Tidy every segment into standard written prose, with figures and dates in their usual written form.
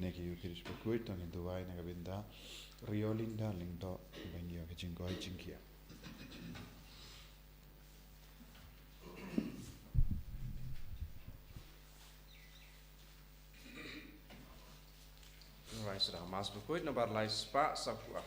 neki ukirish Bakhuid tong Dubai nagabinda riolinda lingdo bangyo kajingoi jinkia. Right, sudah mas Bakhuid nomor lai spa sapua.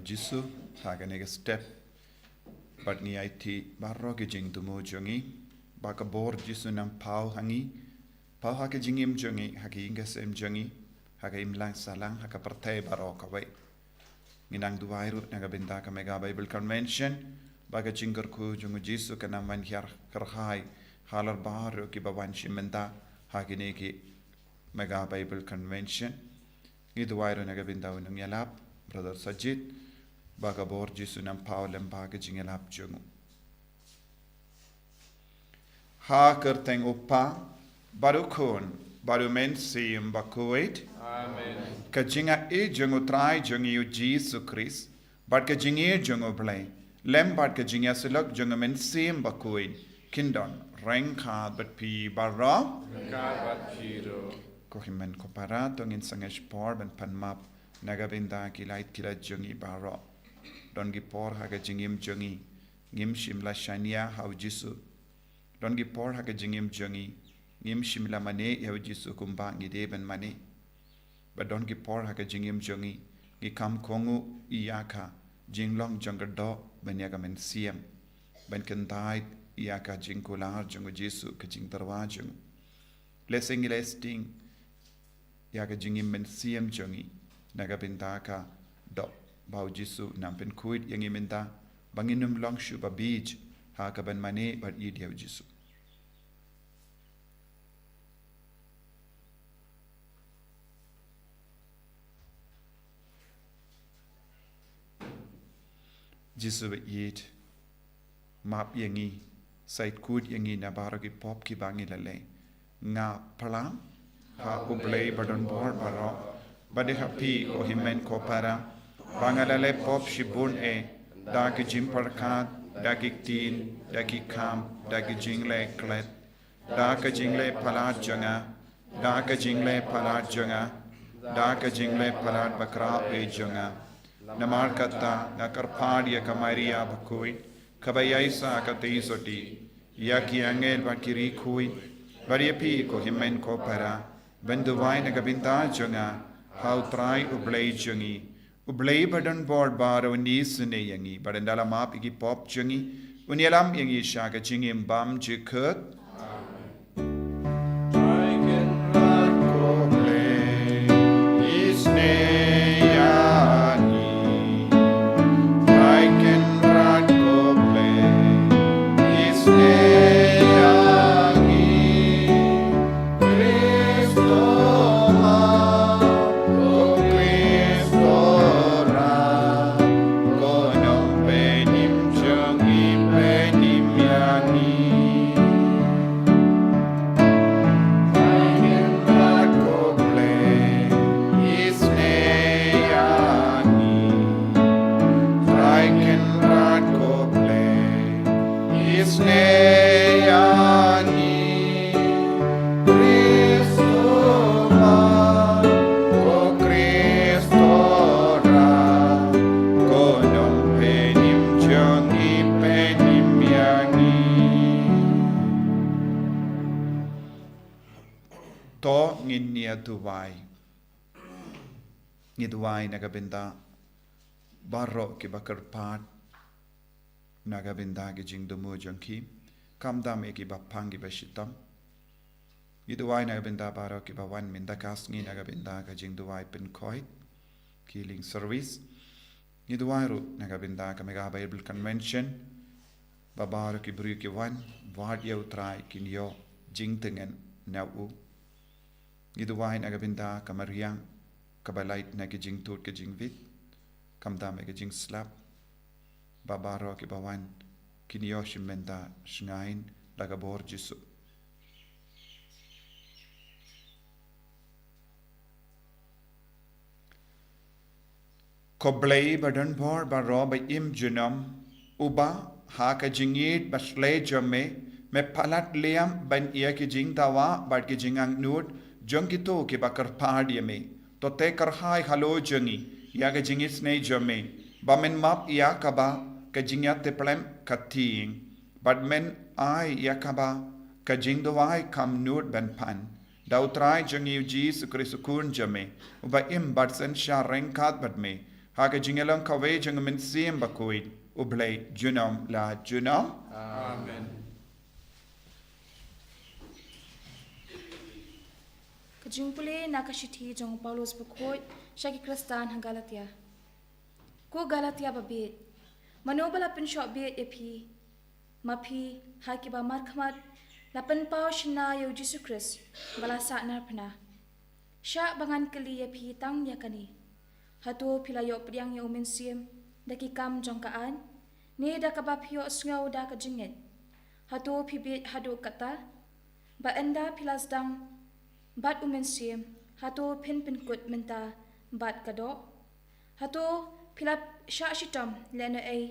Jisu haganega step but ni IT barro ke jing tumo jongi baka bor jisu nam pau hangi pau hake jingim jongi hake ingas em jongi hake imlang salang hake partai baro kawai nginang duwairu naga benda ka mega Bible Convention baka jingger ku jongu jisu kana man hyar karhai halar baro ki bawan shimenda hake ne ki mega Bible Convention ngi duwairu naga benda unang yalap brother Sajid baga bor jisu nam paulem baga jingelap jungu ha kerteng upa baru kun baru men sim Bakhuid amen ka jinga e jungu trai jungi u jisu Christ bad ka jingi jungu blai lem bad ka jinga selok jungu men sim Bakhuid kindon reng kha bat pi barra ka bat piro ko himen ko para tongin sangesh por ban panmap nagabinda kilait kila jungi barra don gi por haga jingim jungi ngim shimla shania hau jisu don gi por haga jingim jungi ngim shimla mane hau jisu kumba ngi deben mane ba don gi por haga jingim jungi gi kam kongu iyaka jinglong jangado banyaga men siem ben kendai iyaka jingkular jungu jisu ka jing tarwa jungu blessing lesting yaga jingim men siem jungi nagabindaka do bau jisu nampen kuit yang iminta banginum longshu ba beach ha ka ban mane bar idiau jisu jisu ba yit map yangi sait kuit yangi na baragi pop ki bangi lale nga palam ha ublei badon bor baro bade happy o himen ko para bangalale pop shibun e daki jimparkat daki tin daki kam daki jingle klet daka jingle palat janga daka jingle palat janga daka jingle palat bakra e janga namar kata nakarpad ya kamaria Bakhuid kabayaisa kateisoti yaki angel bakiri kui bariapi ko himen ko para benduwai nagabinta janga how try ublay jungi ublay badan board baro ni sune yangi badan dalam map igi pop jungi unyalam yangi shaga jingi bam jikut tuwai ni tuwai nagabinda barro ki bakar pat nagabinda ki jing dumu jangki kamdam eki bapang ki bashitam ni tuwai nagabinda barro ki bawan minda kasngi nagabinda ka jing tuwai pinkoit killing service ni tuwai ru nagabinda ka mega Bible convention babaro ki bru ki wan wad yau trai kinyo jing tengen nau ni tuwai nagabinda ka mariang kabalait na ki jing tut ki jing vit kamdam ki jing slap babaro ki bawan kinyo shimenda shngain daga bor jisu ko Palei badan bor baro ba im junam uba ha ka jingit basle jame me palat liam ban ia ki jing dawa bad ki jingang nut jong ki to ki bakar padi me to te kar hai halo jangi ya ka jingit nei jame ba men map ia ka ba ka jingya te plem kating bad men ai ya ka ba ka jing dawai kam nut ban pan dautrai jangi Jesus Kristukun jame uba im bad sen sha rengkat bad me ha ka jingelang ka we jang men sim Bakhuid Palei junam la junam Amen. Kajing pule nakashiti jong Paulos Bakhuid shaki Kristan hang Galatia. Ko Galatia babit. Manobala pen shop bit epi. Mapi haki ba markhamat lapan pau shina yo Jesus Christ bala saknar pena. Syak bangan keli epi tang yakani. Hatu pila yo priang yo mensim daki kam jong kaan. Ni da kabapio sngau da kajingit. Hatu pibit hadu kata. Ba enda pilas dang bat umensim hatu pin kut menta bat kado hatu pilap sha shitam lena ai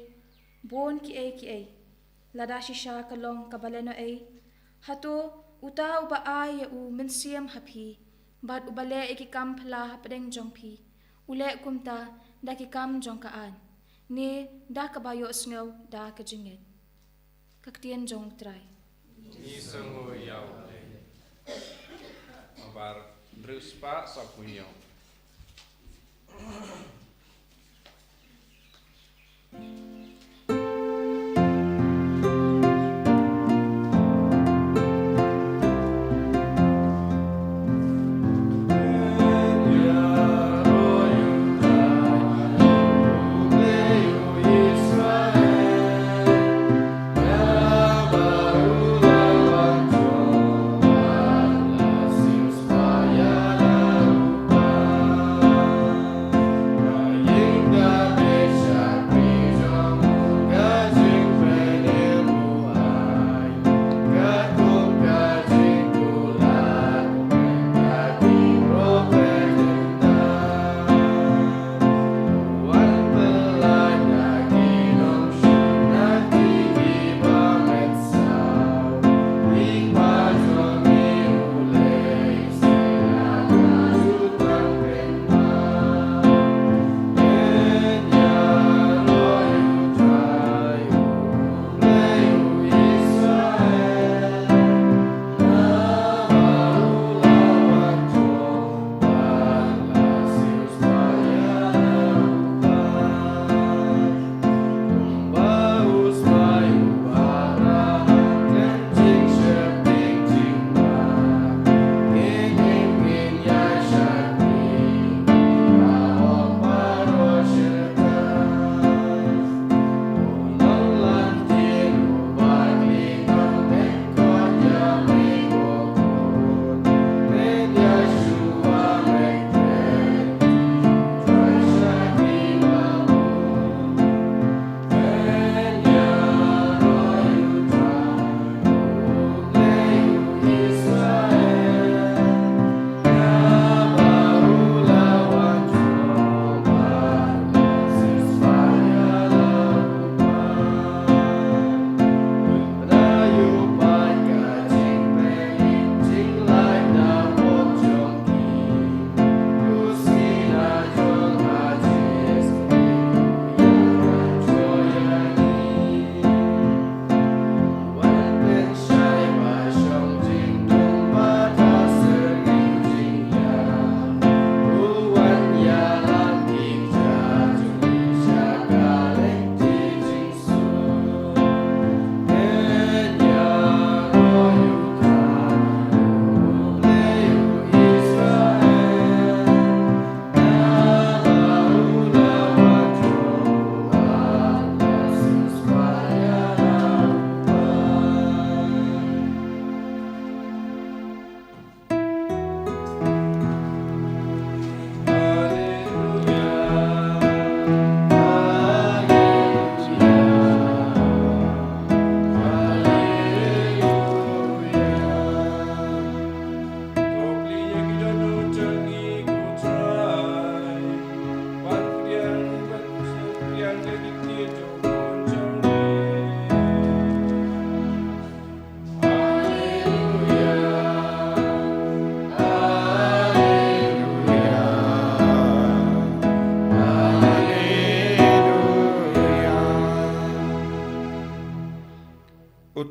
bon ki ai lada shisha kalong kabalena ai hatu uta uba ai u mensim hapi bat ubale iki kam phla hapdeng jongpi ule kumta daki kam jongkaan ni da kabayo sngaw da kajinget kaktien jong trai Ni sengu yau. Bar druspa sapunyo.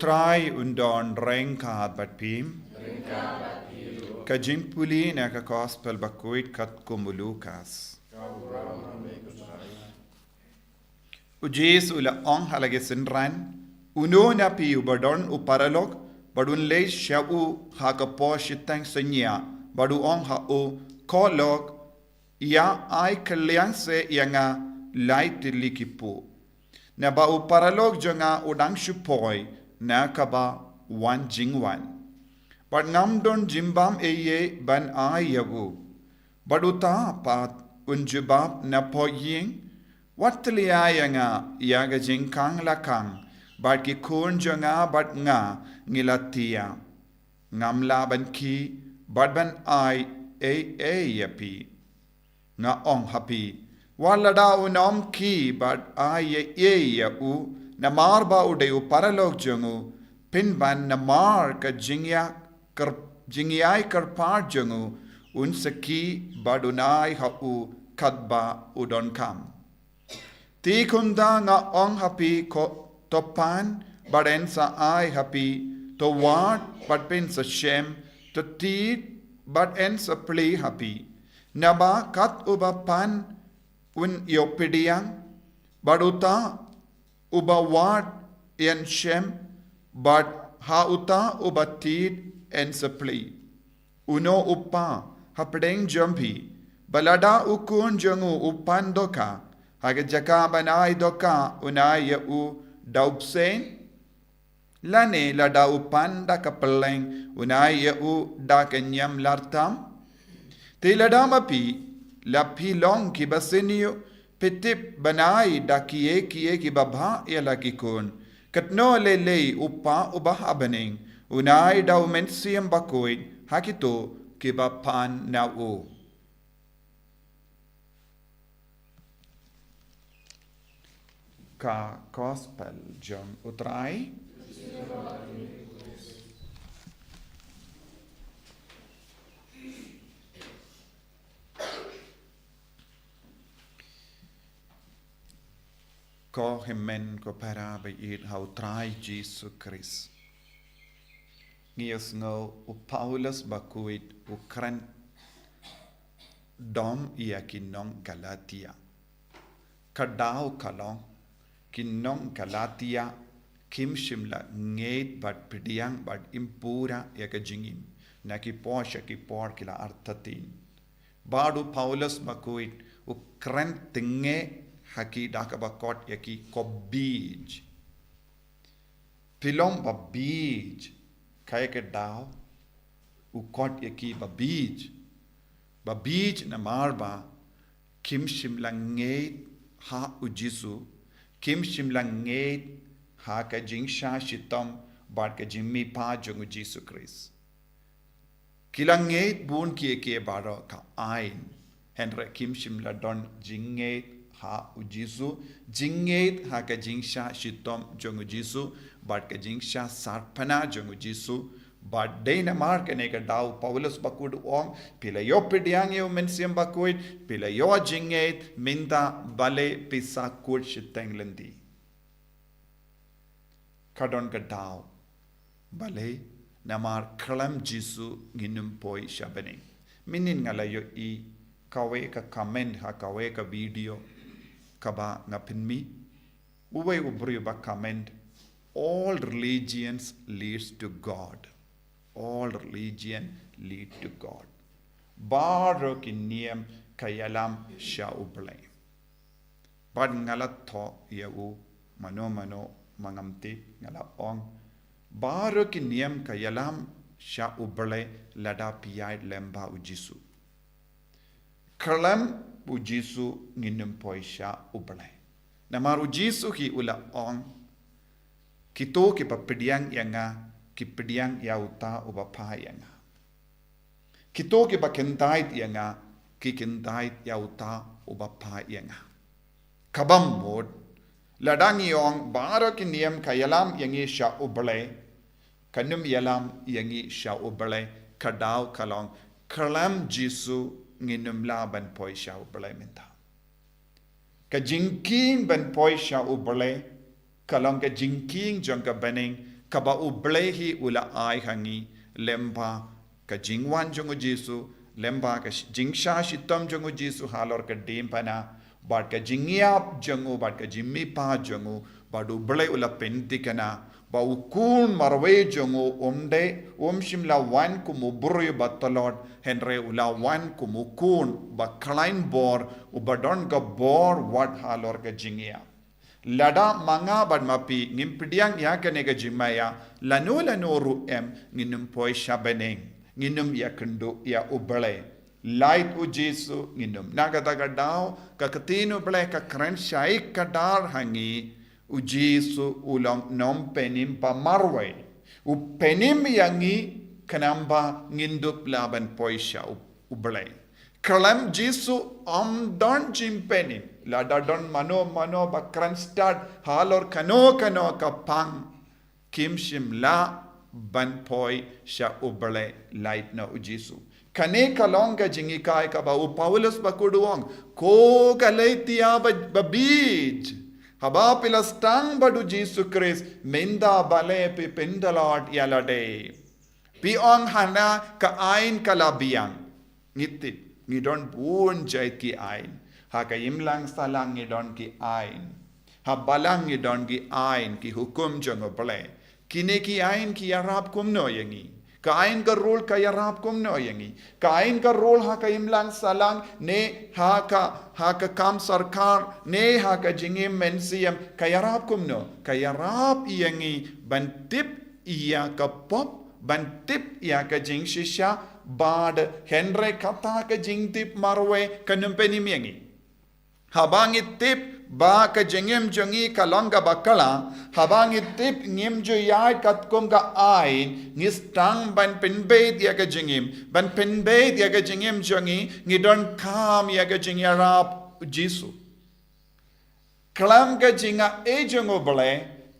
utrai undon rengkat bat pim. Kajing puli na ka gospel Bakhuid kat kumulukas. Ujis ula ong halage sinran. Uno na pi ubadon uparalog. Badun le syau ha ka po shitang senya. Badu ong ha o kolog. Ya ai kaliang se yanga Lait-ïa na ba uparalog jonga udang shupoi na kaba wan jingwan. But ngam don jimbam eye ban ai yagu. Baduta pat unjubab na po ying. Watliya yanga yaga jingkang lakang. But ki kun jonga bat nga ngilatia. Ngam laban ki bat ban ai yapi. Nga ong hapi. Walada unom ki but ay ya u namar ba ude u paralog jongu pinban namar ka jingyai karpar jongu unsaki badunai ha u kadba udon kam. Ti kunda nga ong hapi ko topan baden sa ay hapi to wat but pin sa shem to ti but en sa pli hapi. Naba kat uba pan un iopidiyang baduta uba wat en shem but hauta uba tid en sapli. Uno upa hapdeng jumpi balada ukun jangu upan doka haga jaka banai doka unai ya u daupsen lane lada upan da kapeleng unai ya u da kenyam lartam. Tiladama pi la pilong ki basenio petip banai da kiye ki babha yala ki kun katno le upa ubah abaning unai da umensiam Bakhuid hakito ki bapan na u. Ka gospel jom utrai ko hemen ko para ba it how try Jesus Christ. Ngios ngo u Paulus Bakhuid u kran dom ia kinong Galatia. Kadao kalong kinong Galatia kim shimla ngeit bat pidiang bat impura ya ka jingim na ki posha ki por kila artatin. Badu Paulus Bakhuid u kran tinge haki dakabakot yaki kobij. Pilom babij. Kaya ke dao. Ukot yaki babij. Babij na marba. Kim shimlang ngeit ha ujisu. Kim shimlang ngeit ha ka jingsha shitom. Bar ka jimmi pa jung ujisu Chris. Kilang ngeit bun ki baro ka ain. Henry kim shimla don jingeit ha ujisu jingeit ha ka jingsha shitom jongu jisu but ka jingsha sarpana jongu jisu but deina mark ne ka dau Paulus Bakhuid ong pila yo pidiang yo mensiam Bakhuid pila yo jingeit minda bale pisa kur shitenglendi kadon ka dau bale namar khalam jisu ginum poi shabani minin ngala yo I kawe ka comment ha kawe ka video kaba ngapinmi uwe ubri ba comment all religions leads to God. All religion lead to God. Baro kiniem kayalam sha uble. Bad ngalat tho yau mano mangamti ngala ong. Baro kiniem kayalam sha uble lada piyai lemba ujisu. Kalam ujisu nginum poisha uble. Namaru jisu ki ula ong kito ki papediang yanga ki pediang yauta ubapa yanga. Kito ki bakentait yanga ki kentait yauta ubapa yanga. Kabam bod ladang yong baro ki niyam kayalam yangi sha uble kanum yalam yangi sha uble kadaw kalong kalam jisu nginum laban poi sha uble minta. Ka jingking ban poi sha uble kalong ka jingking jong ka baning kaba ublehi ula ai hangi lemba ka jingwan jongo Jesu lemba ka jingsha shitam jongo Jesu halor ka dimpana bad ka jingiap jongo bad ka jimmi pa jongo bad uble ula pentikana ba ukun marwe jongo shimla wan kumuburi batalot henre ula wan kumukun ba klein bor ubadon ka bor wat halor ka jingiap lada manga bad mapi ngimpidiang ya kanega jimaya lano ru nginum poi shabeneng nginum ya kendo ya ubale light u Jesu nginum nagadaga daw kakatino ble ka kren shai kadar hangi u Jesu ulang nom penim pa marwe u penim yangi kanamba ngindup laban poi sha ubale kalam Jesu don jim penim lada don mano bakran start halor kano kapang kimshim la ban poi sha ubale light na u Jesu kane kalonga jingi kai ka ba u Paulus bakuduang ko ka Lait-ïa babij haba pilastang badu Jesu Christ menda bale pe pendalot yalade pi ong hana ka ain kalabiang ngitip ngidon bun jai ki ain ha ka imlang salang ngidon ki ain ha balang ngidon ki ain ki hukum jongo bale kine ki ain ki yarab kumno yangi ka ain ka role ka yarab kumno yangi ka ain ka role ha ka imlang salang ne ha ka kam sarkar ne ha ka jingim mensiam ka yarab kumno ka yarab yangi bantip iya ka pop bantip iya ka jing shisha bad henre kata ka jing tip marwe kanumpeni miangi habangi tip ba ka jengem jongi kalonga bakala habangi tip ngim jo yai kat konga ain ngistang ban penbe dia ka jengim ban penbe dia ka jengem jongi ngidon kam ya ka jing yarap Jesu klam ka jinga e jongo bale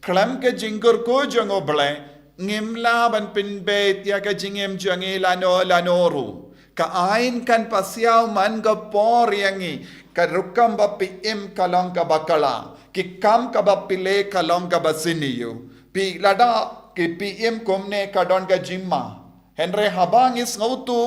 klam ka jingur ko jongo bale ngimla ban penbe dia ka jengem jongi lanoru ka ain kan pasiaw man ga por yangi ka rukam ba pm kalong ka bakala ki kam ka ba pile kalong ka basiniyo pi lada ki pm komne ka don ka jimma henre habang is ngautu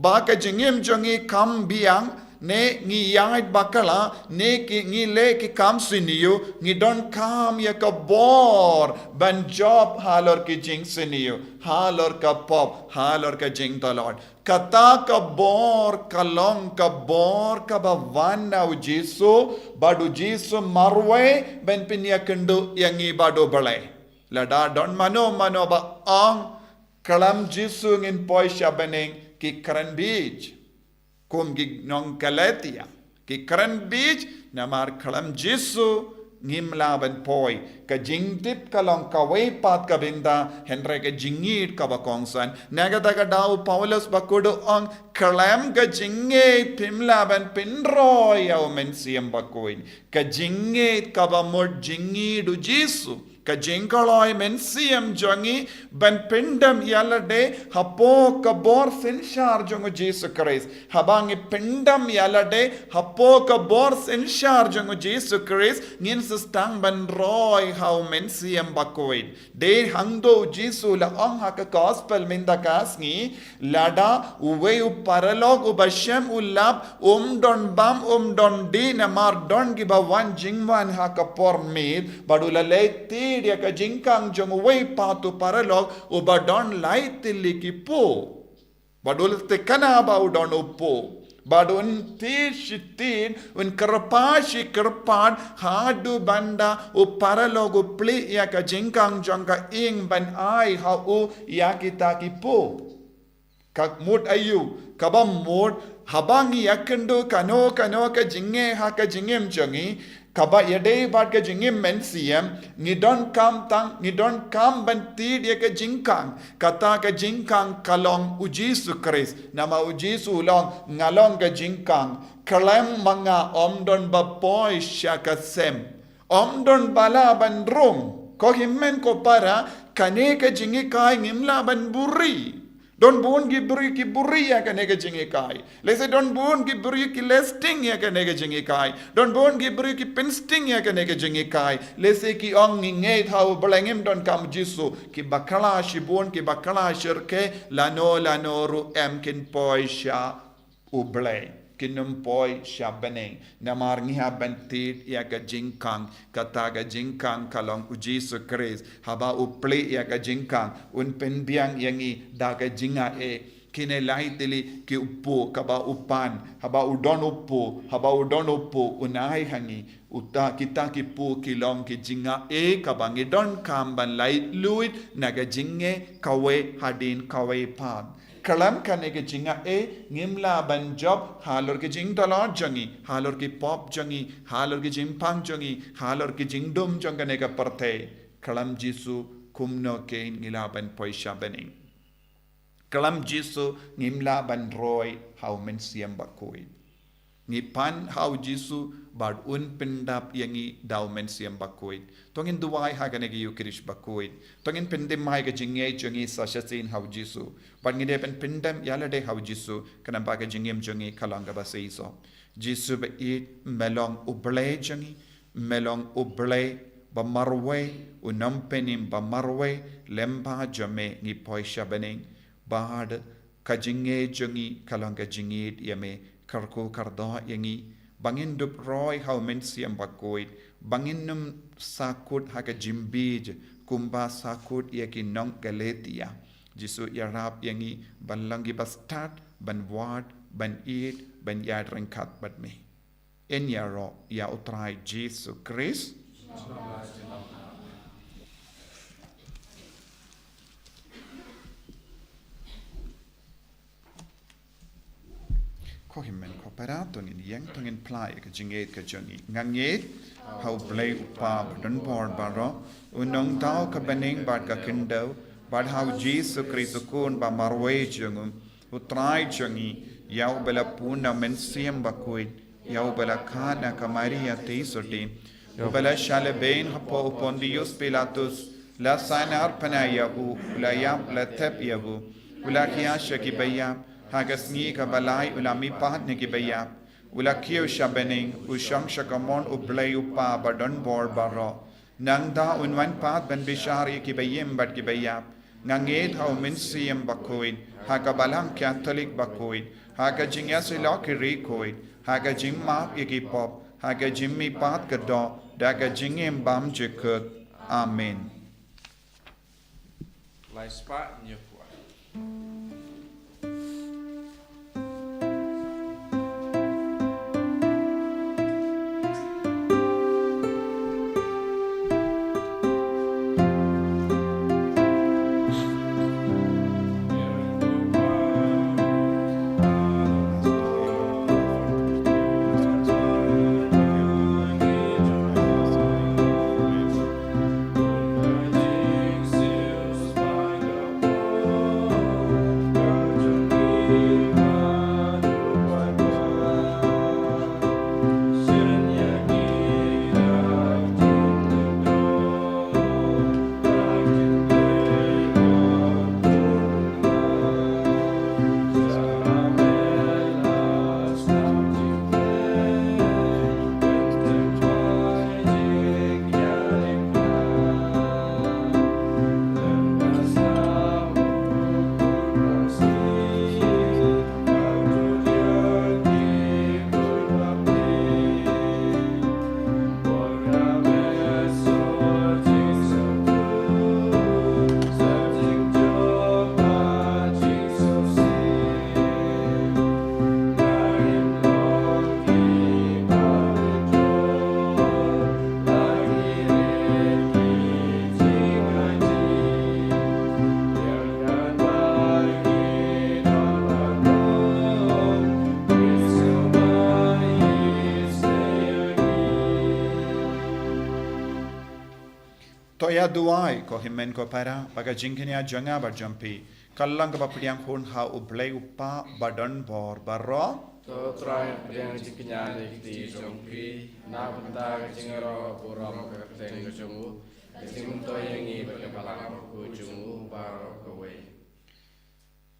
ba ka jingim jongi kam biang ne ngi yait bakala ne ki ngi le ki kam siniyo ngi don kam ya ka bor ban job halor ki jing siniyo halor ka pop halor ka jing talot kata ka bor kalong ka bor ka ba wana u Jesu badu Jesu marwe ben pinya kendo yangi badu balai lada don mano ba ang kalam Jesu ngin poi shabeneng ki kran beach kum gi nong Lait-ïa ki kran beach namar kalam Jesu ngimla ban poi ka jingtip kalong ka way pat ka binda henre ka jingit ka bakongsan nagadaga daw Paulus bakudo ang kalam ka jingit pimla ban pinroy yaw mensiam Bakhuid ka jingit ka ba mod jingidu Jesu ka jingkaloy mensiam jongi ban pindam yalade hapo ka bor sinshar jongo Jesu Christ habangi pindam yalade hapo ka bor sinshar jongo Jesu Christ ngin sustang ban roy how mensiam Bakhuid de hangdo Jesu la ang ha ka gospel minda kasngi lada uwe u paralog u bashem u lab don bam don di namar don giba wan jingwan ha ka por mid badula Lait-ïa dia ka jingkang jong way patu paralog u badon Lait-ïa ki po badul te kana ba u don po badun tishitin un karpashi karpan hadu banda u paralog u pli ya ka jingkang jong ka ing ban ai ha u ya kita ki po kak mut ayu kabam mut habangi yakendo kano ka jinge ha ka jingem jongi kaba yade bat ka jingim mensiam ngidon kam banti dia ka jingkang kata ka jingkang kalong u Jesu Christ nama u Jesu long ngalong ka jingkang kalam mga omdon bapoy siya kasem omdon bala ban rum ko himmen ko para kane ka jingi kai ngimla ban buri Don bon gibri ki buri ya ka nega jingi kai. Lese don bon gibri ki lesting ya ka nega jingi kai. Don bon gibri ki pinsting ya ka nega jingi kai. Lese ki ong nge thau belengim don kam jisu ki bakala shibon ki bakala shirke lano ru em kin poi sha ublay. Kinum poi sha beneng. Namar ngiha bentit ya ka jingkang. Kata ka jingkang kalong ujisu kris. Haba uple ya ka jingkang. Un penbiang yangi da ka jinga kine lahitili ki upo kaba upan. Haba udon upo unai hangi. Uta kita ki pu kilong ki jinga kaba ngidon kamban lait luit naga jinge kawe hadin kawe pan. Kalam kane ke jinga ngimla ban job halor ke jing dollar jangi halor ke pop jangi halor ke jing pang jangi halor ke jing dum jangane ka parte kalam jisu kumno ke ngila ban poisha bening kalam jisu ngimla ban roy how men siam Bakhuid ngipan how jisu bad un pendap yangi daw men siam Bakhuid tongin duwai hagane ke yukrish Bakhuid tongin pendem mai ke jinge jangi sashasin how jisu but ngide pen pendam yalade how jisu kana ba ke jingem jangi kalanga ba seiso jisu be it melong uble jangi melong uble ba marwe unam penim ba marwe lemba jame ngi poisha bening bahad ka jinge jangi kalanga jingit yame karko karda yangi bangin dup roy how men siam Bakhuid banginum sakut haga jimbij kumba sakut yaki nong Lait-ïa jisu yarap yangi ban langi bastat ban wad ban eat ban yad rengkat bat me en yaro ya utrai jisu Kris ko himen ko paraton in yang tongin plai ka jinget ka jongi nganget how play upa don por baro unong tao ka bening bad ka kindo bad how jisu Kris kun ba marwe jongum utrai jongi yau bela puna men siam Bakhuid yau bela kana ka Maria teisoti yau bela shale bein hapo pondius Pilatus la sanar panaya u la yam la tep yabu ula kiya shaki bayam haga Sngi ka Palei ulami pahat ni ki bayap ula kiyo siya bening usyang siya kamon ublay upa badon bor baro nang da unwan pahat ben bishari ki bayim bad ki bayap ngangit hau min siyam Bakhuid haga balang Catholic Bakhuid haga jingya sila ki rikoid haga jing map iki pop haga jimmi pahat ka do daga jingim bam jikut amen Lai spa nyepua. Toya duai ko himen ko para baga jingkenya janga bar jampi kallang ka papriang hun ha ublay upa badon bor barro To try yang jiknya di jongpi na benda jingero buram ka teng jongu jing to yang i pada balang ku jungu bar kowe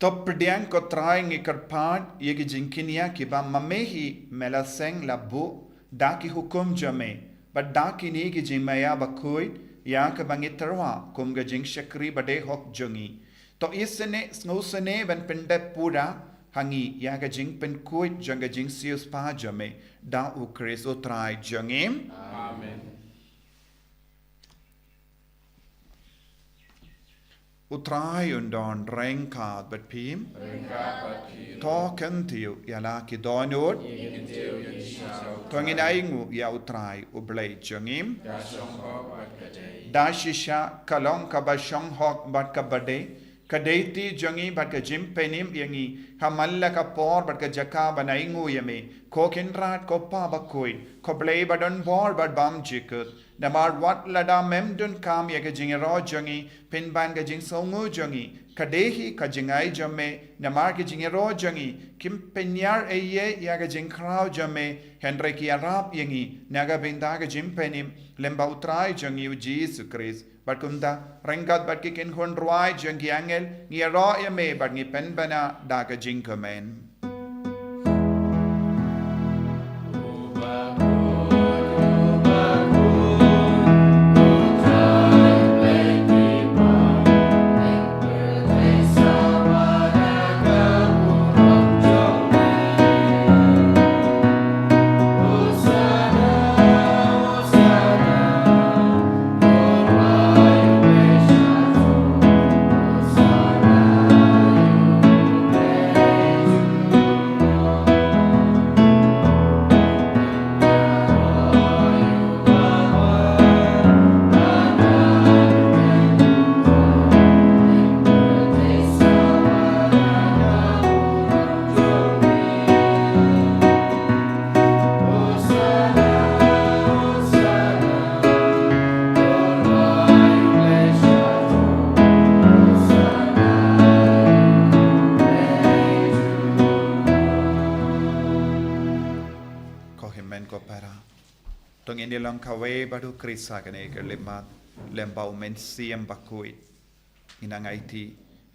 top pediang ko trying ikarpad yegi jinkinia ki ba mamehi melaseng labu daki hukum jame but daki ni ki jimaya bakhuid ya ka bangitarwa kum ga jing shakri bade hok jungi to isene snusene ban pendet pura hangi ya ga jing pen kuit janga jing sius pa jame da u kristo try jangim Amen. utrai undon rengka bat pim Rengka pati. to kentiu ya la ki donut Ingin tiu yang syau. tongin aingu ya utrai ublay jangim Dasong hok bat kadai. dashisha kalong ka ba shong hok bat ka bade kadeti jangi bat ka jim penim yangi hamalla ka por bat ka jaka banaingu yame ko kinrat ko pa bakhuid ko blay badon bor bat bam jikut namar wat lada memdun kam ya ka jingero jangi pin ban ka jing songu jangi kadehi ka jingai jamme namar ka jingero jangi kim penyar eye ya ka jing krau jamme henry ki arab yangi naga binda ka jim penim lemba utrai jangi u Jesus Christ bat kumda rengat bat ki ken hon ruai jangi angel ngi ro ya me bat ngi pen bana da ka jing kamen tong ini lang kawe badu krisa kane ke lemat lembau men siam Bakhuid inang IT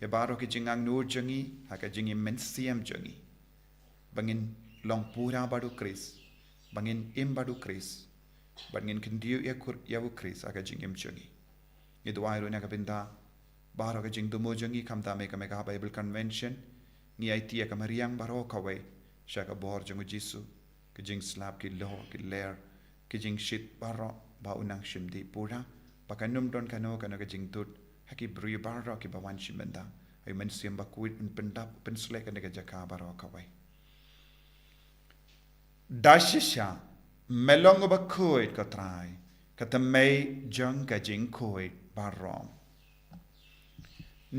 ya baro ki jingang nur jangi haka jingi men siam jangi bangin long pura badu kris bangin im badu kris bangin kendiu ya kur ya bu kris haka jingim jangi itu airu na kabinda baro ka jing dumo jangi kamta me ka Bible convention ni IT ya kamariang baro kawe shaka bor jangu jisu ke jing slap ki lo ki ler kijing shit baro ba unang shimdi pura pakanum don kano ka jing tut haki bri baro ki bawan shimenda ay man siam Bakhuid un pendap pensle ka jaka baro kawai dashisha melong Bakhuid ka trai ka tamay jang ka jing Bakhuid baro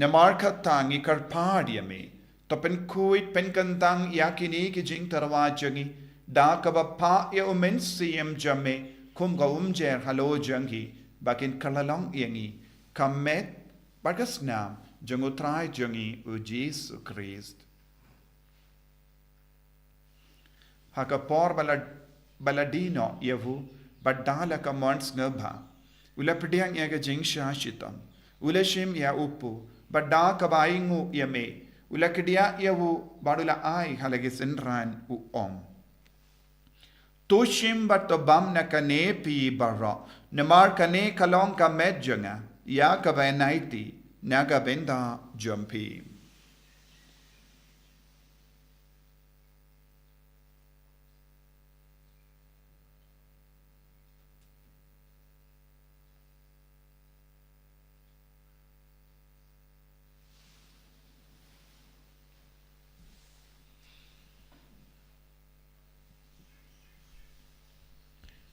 namar ka tangi karpadi me to pen Bakhuid pen kantang yakini ki jing tarwa jangi da ka ba pa ya umen siam jamme kum ga umjer halo jangi bakin kalalong yangi kamet bagas nam jangu trai jangi u Jesus Christ haka por baladino yavu badala ka mons ngabha ula pediang ya ga jing shashitam ula shim ya upu badda ka baingu yame ula kedia yavu badula ai halage senran u om Tushim bato bam na kane pi baro namar kane kalong ka medjanga ya ka venaiti naga benda jumpi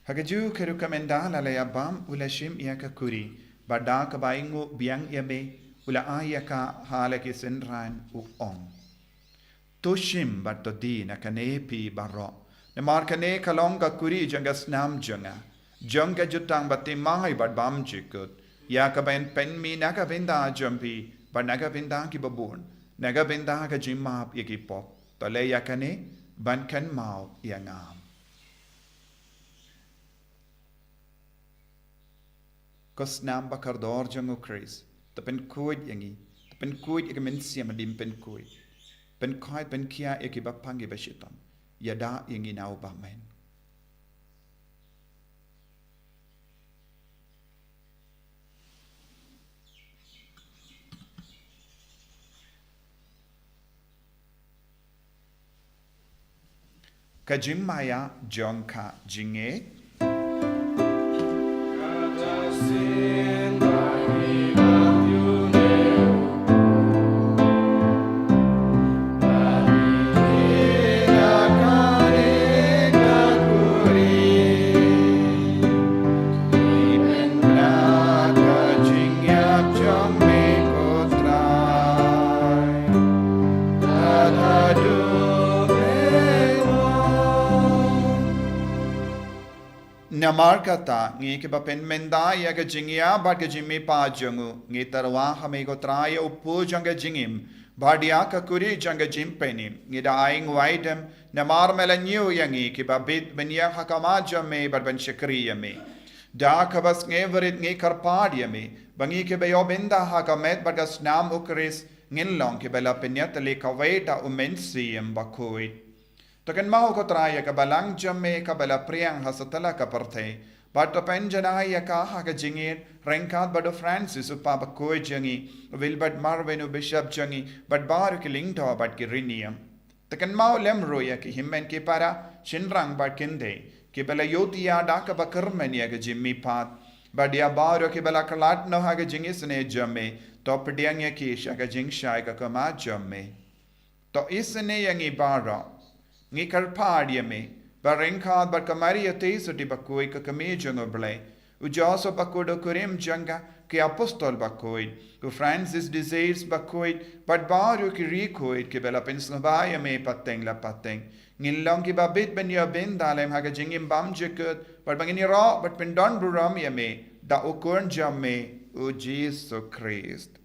Hagaju kerukamenda lalaya bam ulashim iya ka kuri bada ka baingu biang yame ula aya ka halaki senran u om tushim bato di na kanepi baro namar kane kalong ka kuri jangas nam janga janga jutang bati mai bad bam jikut ya ka ben penmi naga benda jampi bad naga benda ki babun naga benda ka jimap yaki pop tole ya kane ban kan mau yangam Kos nam bakardor jangu Chris. Tapen kuid yangi. pen kuit ek men siam dim pen kuit pen kai pen kia ek ba pangi ba shitam yada yang inau ba men Kajim maya jongka jinge Namar kata ngi ke bapen menda ya ke jingia bad ke jimi pa jangu ngi tarwa hame go traya upu janga jingim badia ka kuri janga jimpenim ngi da aing waidem namar melanyu yangi ke babit benya hakama jamme bad ban shakri yame da ka bas ngi verit ngi karpad yame bangi ke bayo benda hakamet bad gas nam ukris ngin long ke bela penyat le ka waita umensi yam Bakhuid Takan mau ko traya ka balang jamme ka bala priang hasatala ka parthe but to penjana ya ka ha ka jingir renkat bado Francis upa Bakhuid jangi Wilbert Marvin bishop jangi but bar ki lingto but ki rinium takan mau lem roya ki himmen ki para shinrang but kinde ki bala yotia da ka bakarmen ya ka jimmi pat but ya bar ki bala kalat no ha ka jingis ne jamme to pdiang ya ki sha ka jing shai ka kama jamme to isne yangi bara ngi karpad yame barenka bar kamari ate so di Bakhuid ka kame jango blai ujaso Bakhuid kurim janga ke apostol Bakhuid ku Francis desires Bakhuid but baru ki Bakhuid ke bela pensnaba yame pateng la pateng ngilong ki babit ben yo ben dalem haga jingim bam jekut but bangini ro but pendon buram yame da ukun jamme o Jesus Christ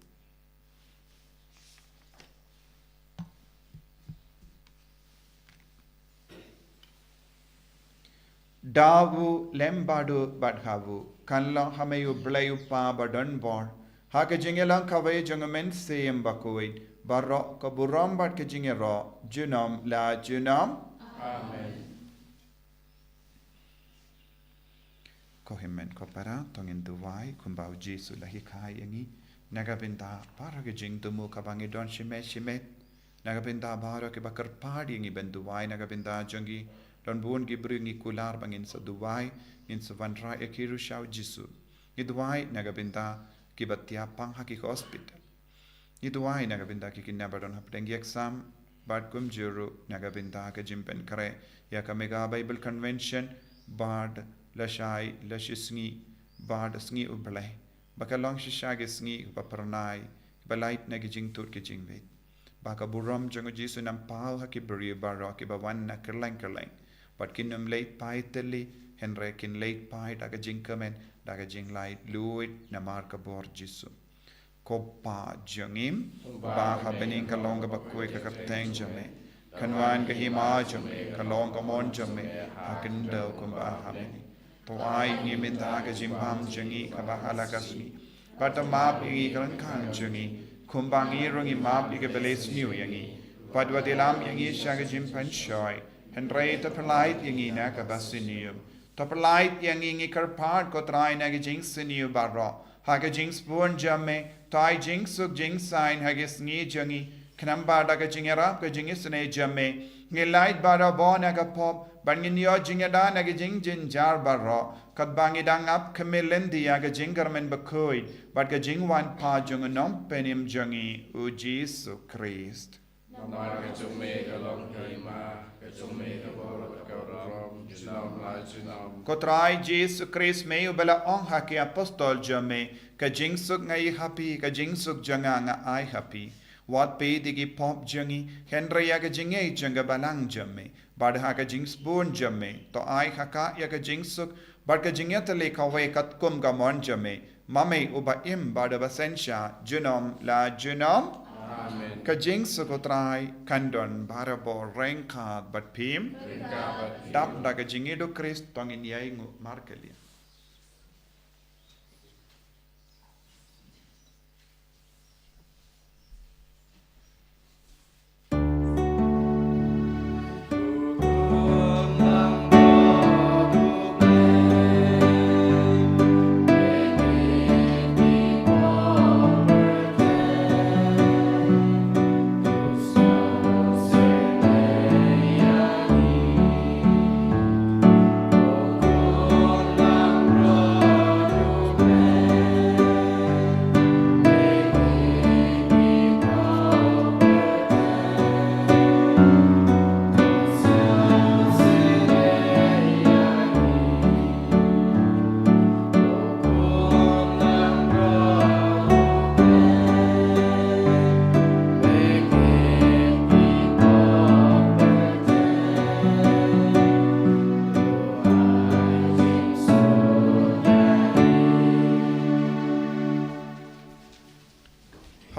Davu lembadu badhavu kanla hameyu blayu pa badan bor haka jingelang kawai jangamen seyem Bakhuid barro ka buram bad ke jingero junam la junam Amen. Kohimen ko para tongin duwai kumbau Jesu lahi kai yangi nagabinda para ke jing tumu kabangi don shimet nagabinda baro ke bakar padi yangi benduwai nagabinda jangi Don buon gibri ngi kular bangin sa Dubai in sa vanra ekiru shau Jesu. Ni Dubai nagabinda kibatia pang haki hospital. Ni Dubai nagabinda kikinaba don hapdengi exam bad kum juru nagabinda ka jimpen kare ya ka mega Bible convention bad lashai lashisngi bad sngi ublai. Baka long shishagi sngi baparnai balait nagijing tur kijing vet. Baka buram jango Jesu nam pau haki beri baro ki bawan na kerlang but kinum late paiteli henre kin late pait aga jinkamen daga jing light luid na marka bor Jesu kopa jangim ba habening kalonga Bakhuid ka kapteng jame kanwan ka hima jame kalonga mon jame hakindo kumba habeni to ai ni min daga jimbam jangi ka bahala kasni but map ingi kan kan jangi kumbangi rungi map ike beles new yangi but wadilam yangi shaga jimpan shoy Henry to polite yangi na ka basinium. To polite yangi ngi karpad ko try na jing siniu barro. Haga jing spoon jamme, tai jing suk jing sign hagis ngi jangi. Knamba da ka jingera ka jingis ne jamme. Ngi light barro bo na ka pop, bangin yo jingada na jing jin jar barro. Kat bangi dang up kamelendi ya ka jingermen Bakhuid, but ka jing wan pa jung nom penim jangi u Jesus Christ. Namar ka jumme ka long kaima jumme ka bor ka rom junam la junam Kotrai Jesus Christ may ubala ong haki apostol jame ka jingsuk ngai happy ka jingsuk janga nga ai happy wat pe digi pop jangi Henry ya ka jingai janga balang jame bad ha ka jings bon jame to ai haka ya ka jingsuk bad ka jingyatale ka we kat kum ga mon jame mame uba im bad basensha junom la junom Amen. Kajing sukotrai kandon barabo rengkat bat pim dap da kajing edo Christ tongin yai ngu markelia.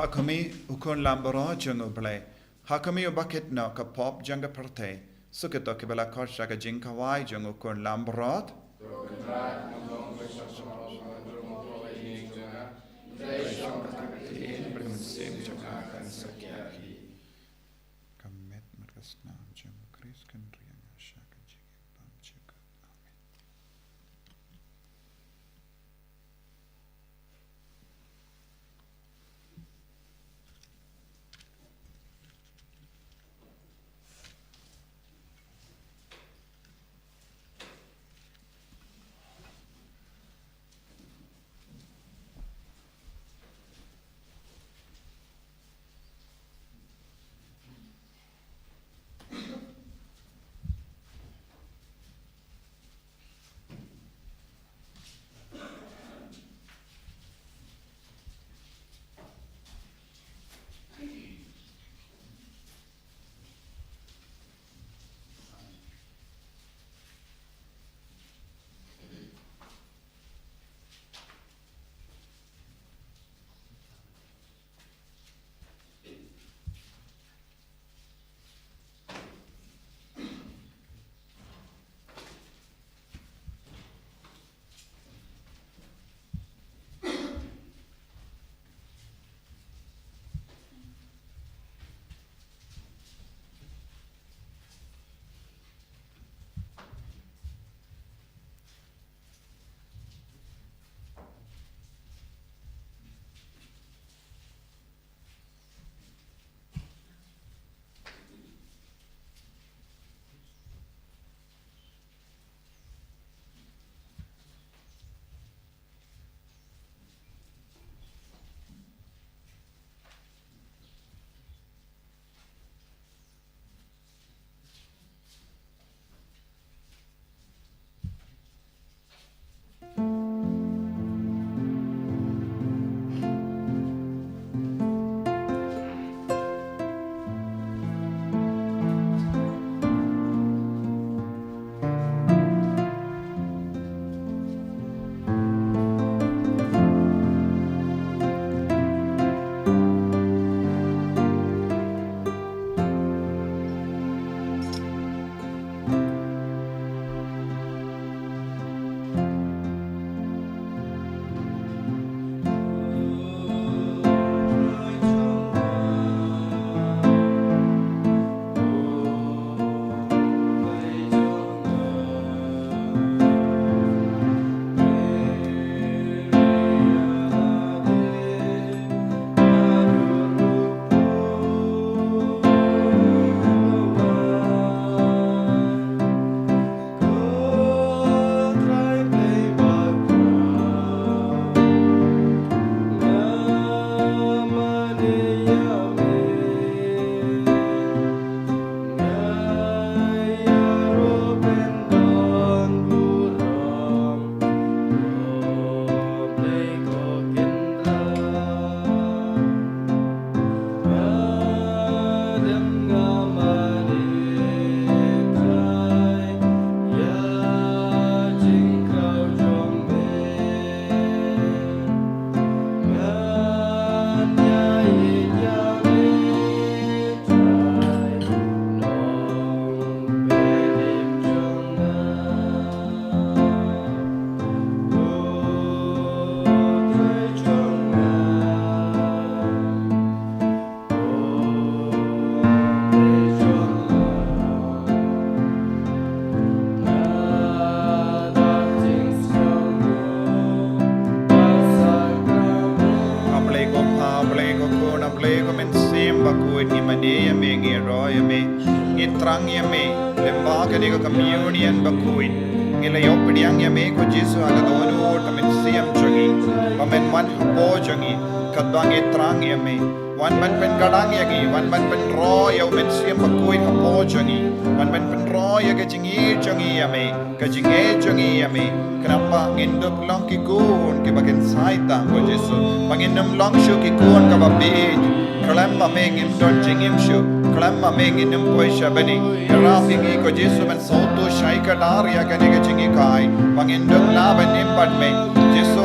kami ukun lambaro jungo Palei. Ha kami ubakit no ka pop janga parte. Sukito kibala korsha ka jinkawai jungo ukun lambarot. Kamet merkasna jung Kris kendriang shaka jigin pam chuka. Amen. Bakhuid ni Madea me ngi roya me ngi trang ya me lembaga ni ko communion Bakhuid ngi la yopdiang ya me ko Jesu ala donu tamen siam changi pamen man hapo changi kadang ngi trang ya me wan man pen kadang ya gi wan man pen ro ya men siam Bakhuid hapo changi wan man pen ro ya ke jingi changi ya me ke jinge changi ya me kenapa nginduk long ki kun ke bagen saita ko Jesu panginam long shu ki kun ka babit Kalamma mengin don jingim shu kalamma mengin empoi shabani rafingi ko Jesu ben sautu shaika dar ya kani ke jingi kai pangindong laban impat me Jesu